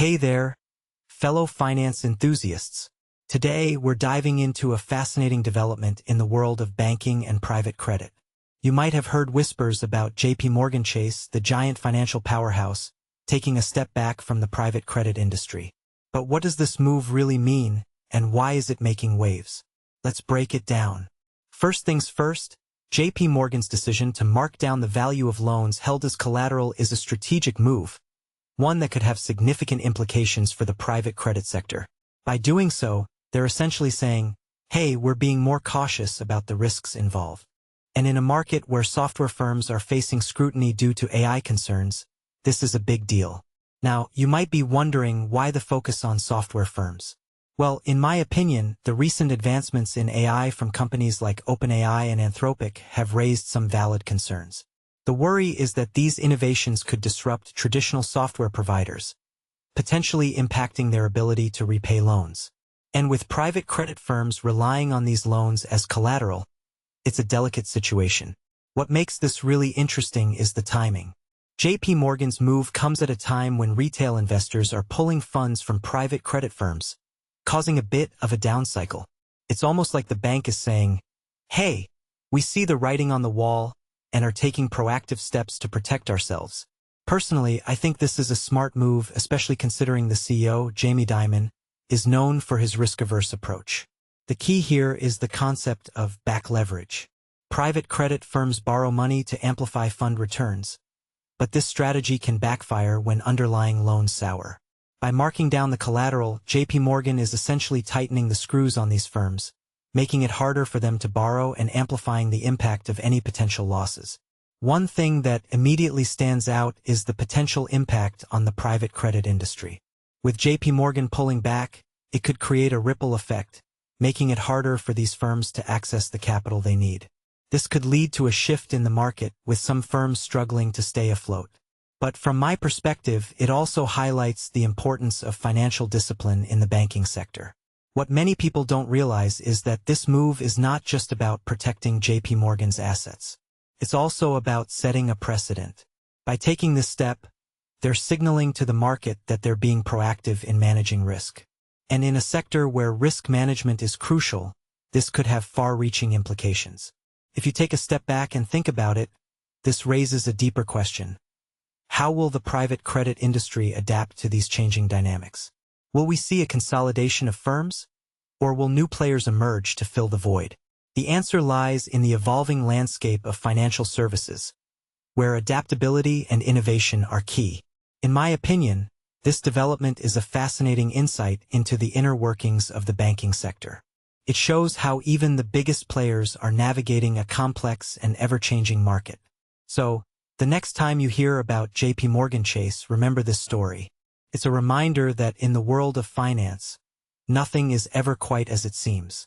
Hey there, fellow finance enthusiasts. Today, we're diving into a fascinating development in the world of banking and private credit. You might have heard whispers about JPMorgan Chase, the giant financial powerhouse, taking a step back from the private credit industry. But what does this move really mean, and why is it making waves? Let's break it down. First things first, JPMorgan's decision to mark down the value of loans held as collateral is a strategic move, one that could have significant implications for the private credit sector. By doing so, they're essentially saying, hey, we're being more cautious about the risks involved. And in a market where software firms are facing scrutiny due to AI concerns, this is a big deal. Now, you might be wondering why the focus on software firms. Well, in my opinion, the recent advancements in AI from companies like OpenAI and Anthropic have raised some valid concerns. The worry is that these innovations could disrupt traditional software providers, potentially impacting their ability to repay loans. And with private credit firms relying on these loans as collateral, it's a delicate situation. What makes this really interesting is the timing. JPMorgan's move comes at a time when retail investors are pulling funds from private credit firms, causing a bit of a down cycle. It's almost like the bank is saying, hey, we see the writing on the wall and are taking proactive steps to protect ourselves. Personally, I think this is a smart move, especially considering the CEO, Jamie Dimon, is known for his risk-averse approach. The key here is the concept of back leverage. Private credit firms borrow money to amplify fund returns, but this strategy can backfire when underlying loans sour. By marking down the collateral, JPMorgan is essentially tightening the screws on these firms, making it harder for them to borrow and amplifying the impact of any potential losses. One thing that immediately stands out is the potential impact on the private credit industry. With JPMorgan pulling back, it could create a ripple effect, making it harder for these firms to access the capital they need. This could lead to a shift in the market, with some firms struggling to stay afloat. But from my perspective, it also highlights the importance of financial discipline in the banking sector. What many people don't realize is that this move is not just about protecting JPMorgan's assets. It's also about setting a precedent. By taking this step, they're signaling to the market that they're being proactive in managing risk. And in a sector where risk management is crucial, this could have far-reaching implications. If you take a step back and think about it, this raises a deeper question. How will the private credit industry adapt to these changing dynamics? Will we see a consolidation of firms, or will new players emerge to fill the void? The answer lies in the evolving landscape of financial services, where adaptability and innovation are key. In my opinion, this development is a fascinating insight into the inner workings of the banking sector. It shows how even the biggest players are navigating a complex and ever-changing market. So, the next time you hear about JPMorgan Chase, remember this story. It's a reminder that in the world of finance, nothing is ever quite as it seems.